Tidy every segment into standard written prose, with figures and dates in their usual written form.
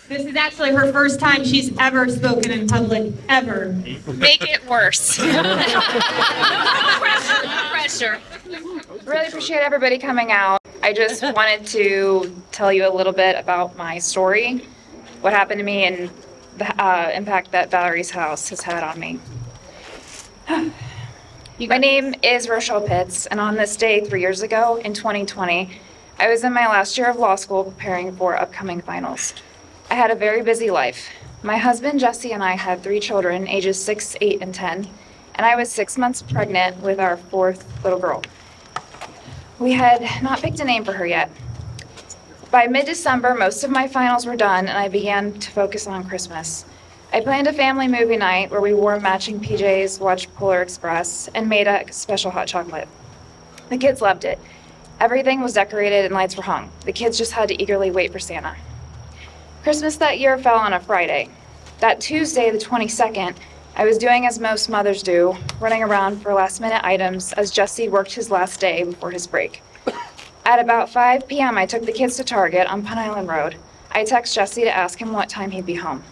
This is actually her first time she's ever spoken in public, ever. Make it worse. No pressure. Really appreciate everybody coming out. I just wanted to tell you a little bit about my story, what happened to me, and the impact that Valerie's house has had on me. My name is Rochelle Pitts, and on this day 3 years ago, in 2020, I was in my last year of law school preparing for upcoming finals. I had a very busy life. My husband, Jesse, and I had 3 children, ages 6, 8, and 10, and I was 6 months pregnant with our 4th little girl. We had not picked a name for her yet. By mid-December, most of my finals were done, and I began to focus on Christmas. I planned a family movie night where we wore matching PJs, watched Polar Express, and made a special hot chocolate. The kids loved it. Everything was decorated and lights were hung. The kids just had to eagerly wait for Santa. Christmas that year fell on a Friday. That Tuesday, the 22nd, I was doing as most mothers do, running around for last-minute items as Jesse worked his last day before his break. At about 5 p.m., I took the kids to Target on Pun Island Road. I texted Jesse to ask him what time he'd be home.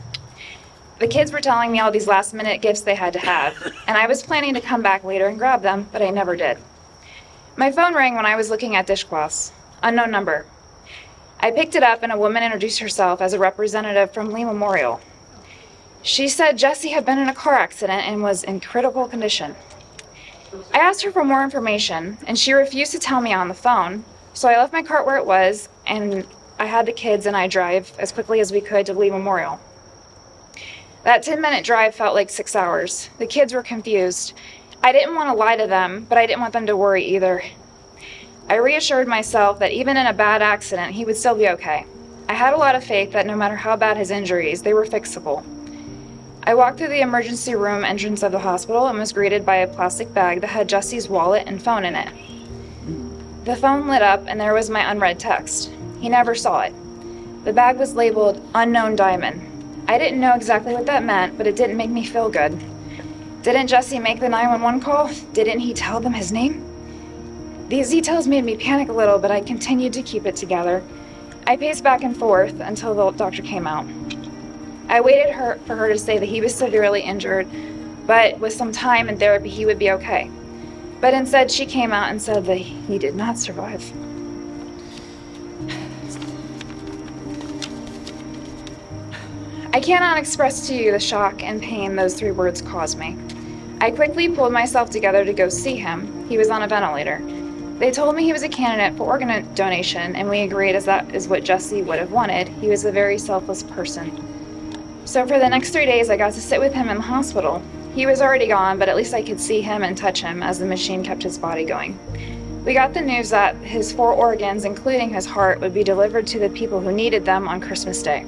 The kids were telling me all these last-minute gifts they had to have, and I was planning to come back later and grab them, but I never did. My phone rang when I was looking at dishcloths. Unknown number. I picked it up, and a woman introduced herself as a representative from Lee Memorial. She said Jesse had been in a car accident and was in critical condition. I asked her for more information, and she refused to tell me on the phone, so I left my cart where it was, and I had the kids and I drive as quickly as we could to Lee Memorial. That 10-minute drive felt like 6 hours. The kids were confused. I didn't want to lie to them, but I didn't want them to worry either. I reassured myself that even in a bad accident, he would still be okay. I had a lot of faith that no matter how bad his injuries, they were fixable. I walked through the emergency room entrance of the hospital and was greeted by a plastic bag that had Jesse's wallet and phone in it. The phone lit up and there was my unread text. He never saw it. The bag was labeled Unknown Diamond. I didn't know exactly what that meant, but it didn't make me feel good. Didn't Jesse make the 911 call? Didn't he tell them his name? These details made me panic a little, but I continued to keep it together. I paced back and forth until the doctor came out. I waited for her to say that he was severely injured, but with some time and therapy, he would be okay. But instead, she came out and said that he did not survive. I cannot express to you the shock and pain those 3 words caused me. I quickly pulled myself together to go see him. He was on a ventilator. They told me he was a candidate for organ donation, and we agreed as that is what Jesse would have wanted. He was a very selfless person. So for the next 3 days, I got to sit with him in the hospital. He was already gone, but at least I could see him and touch him as the machine kept his body going. We got the news that his 4 organs, including his heart, would be delivered to the people who needed them on Christmas Day.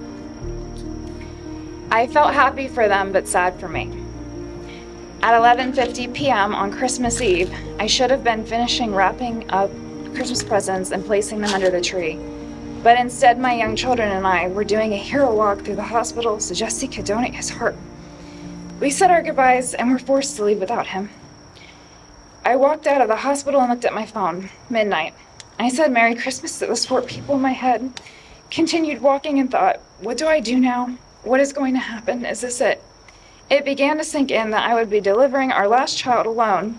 I felt happy for them, but sad for me. At 11:50 p.m. on Christmas Eve, I should have been finishing wrapping up Christmas presents and placing them under the tree. But instead, my young children and I were doing a hero walk through the hospital so Jesse could donate his heart. We said our goodbyes and were forced to leave without him. I walked out of the hospital and looked at my phone. Midnight. I said Merry Christmas to those 4 people in my head. Continued walking and thought, what do I do now? What is going to happen? Is this it? It began to sink in that I would be delivering our last child alone.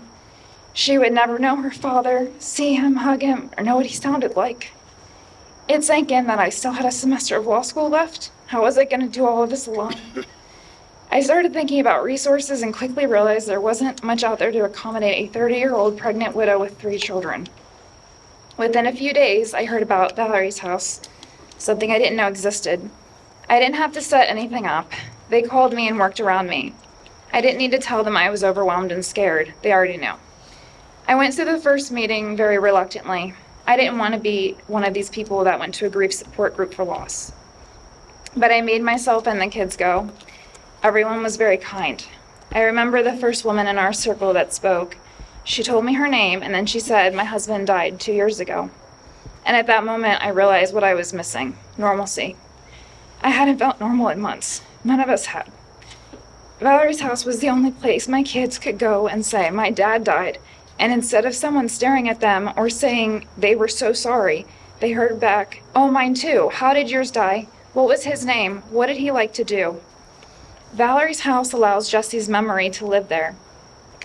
She would never know her father, see him, hug him, or know what he sounded like. It sank in that I still had a semester of law school left. How was I going to do all of this alone? I started thinking about resources and quickly realized there wasn't much out there to accommodate a 30-year-old pregnant widow with 3 children. Within a few days, I heard about Valerie's house, something I didn't know existed. I didn't have to set anything up. They called me and worked around me. I didn't need to tell them I was overwhelmed and scared. They already knew. I went to the first meeting very reluctantly. I didn't want to be one of these people that went to a grief support group for loss. But I made myself and the kids go. Everyone was very kind. I remember the first woman in our circle that spoke. She told me her name, and then she said, my husband died 2 years ago. And at that moment, I realized what I was missing: normalcy. I hadn't felt normal in months. None of us had. Valerie's house was the only place my kids could go and say, my dad died. And instead of someone staring at them or saying they were so sorry, they heard back, oh, mine too. How did yours die? What was his name? What did he like to do? Valerie's house allows Jesse's memory to live there.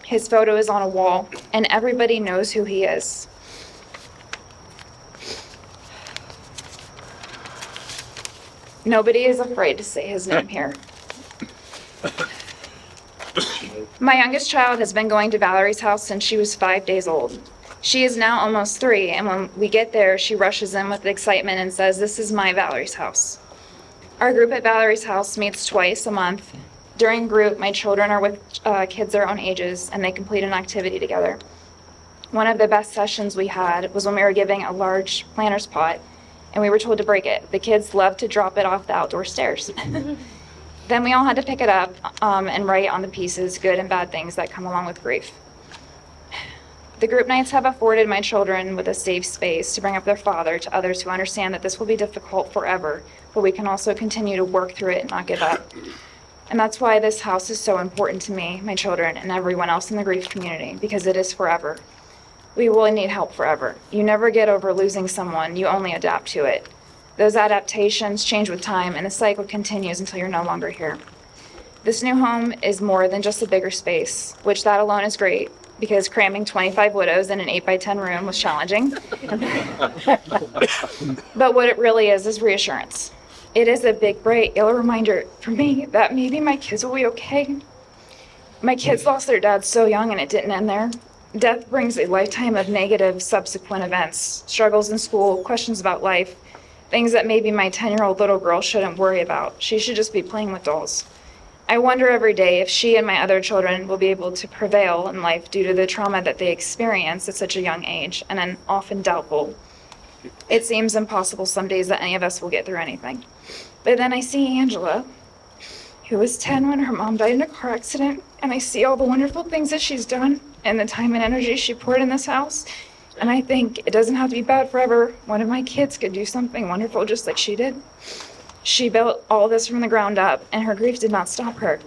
His photo is on a wall, and everybody knows who he is. Nobody is afraid to say his name here. My youngest child has been going to Valerie's house since she was 5 days old. She is now almost 3, and when we get there, she rushes in with excitement and says, "This is my Valerie's house." Our group at Valerie's house meets twice a month. During group, my children are with kids their own ages, and they complete an activity together. One of the best sessions we had was when we were giving a large planter's pot, and we were told to break it. The kids loved to drop it off the outdoor stairs. Then we all had to pick it up and write on the pieces good and bad things that come along with grief. The group nights have afforded my children with a safe space to bring up their father to others who understand that this will be difficult forever, but we can also continue to work through it and not give up. And that's why this house is so important to me, my children, and everyone else in the grief community, because it is forever. We will need help forever. You never get over losing someone, you only adapt to it. Those adaptations change with time, and the cycle continues until you're no longer here. This new home is more than just a bigger space, which that alone is great, because cramming 25 widows in an 8x10 room was challenging. But what it really is reassurance. It is a big, bright, yellow reminder for me that maybe my kids will be okay. My kids lost their dad so young, and it didn't end there. Death brings a lifetime of negative subsequent events, struggles in school, questions about life, things that maybe my 10-year-old little girl shouldn't worry about. She should just be playing with dolls. I wonder every day if she and my other children will be able to prevail in life due to the trauma that they experience at such a young age, and I'm often doubtful. It seems impossible some days that any of us will get through anything. But then I see Angela, who was 10 when her mom died in a car accident, and I see all the wonderful things that she's done and the time and energy she poured in this house. And I think it doesn't have to be bad forever. One of my kids could do something wonderful just like she did. She built all this from the ground up, and her grief did not stop her.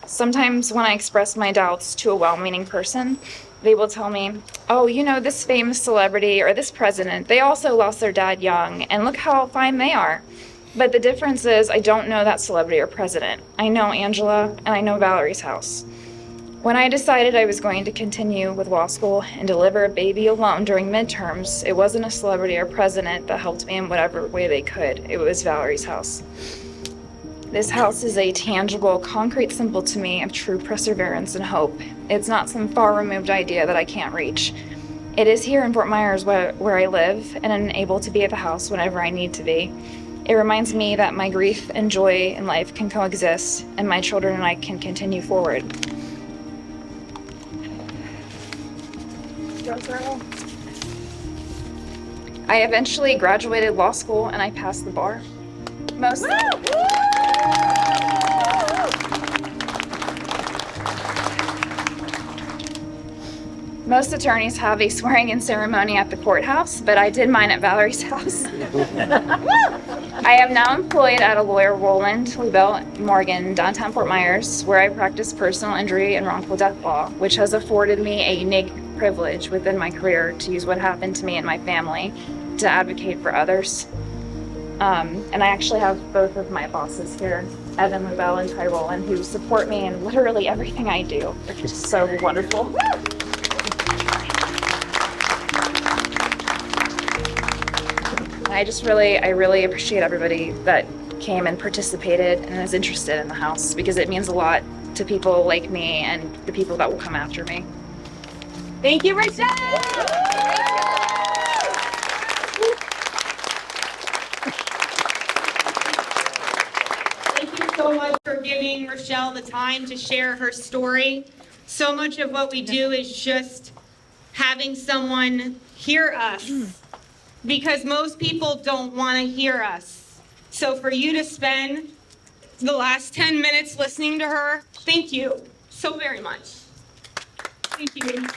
Sometimes when I express my doubts to a well-meaning person, they will tell me, "Oh, you know, this famous celebrity or this president, they also lost their dad young, and look how fine they are." But the difference is I don't know that celebrity or president. I know Angela, and I know Valerie's house. When I decided I was going to continue with law school and deliver a baby alone during midterms, it wasn't a celebrity or president that helped me in whatever way they could. It was Valerie's house. This house is a tangible, concrete symbol to me of true perseverance and hope. It's not some far-removed idea that I can't reach. It is here in Fort Myers where I live, and I'm able to be at the house whenever I need to be. It reminds me that my grief and joy in life can coexist, and my children and I can continue forward. I eventually graduated law school and I passed the bar. Most attorneys have a swearing-in ceremony at the courthouse, but I did mine at Valerie's house. I am now employed at a lawyer, Roland, Louisville, Morgan, downtown Fort Myers, where I practice personal injury and wrongful death law, which has afforded me a unique privilege within my career to use what happened to me and my family to advocate for others. And I actually have both of my bosses here, Evan, Louisville, and Ty Rowland, who support me in literally everything I do. They're just so wonderful. I really appreciate everybody that came and participated and is interested in the house, because it means a lot to people like me and the people that will come after me. Thank you, Rochelle. Thank you so much for giving Rochelle the time to share her story. So much of what we do is just having someone hear us, because most people don't want to hear us. So for you to spend the last 10 minutes listening to her, thank you so very much. Thank you.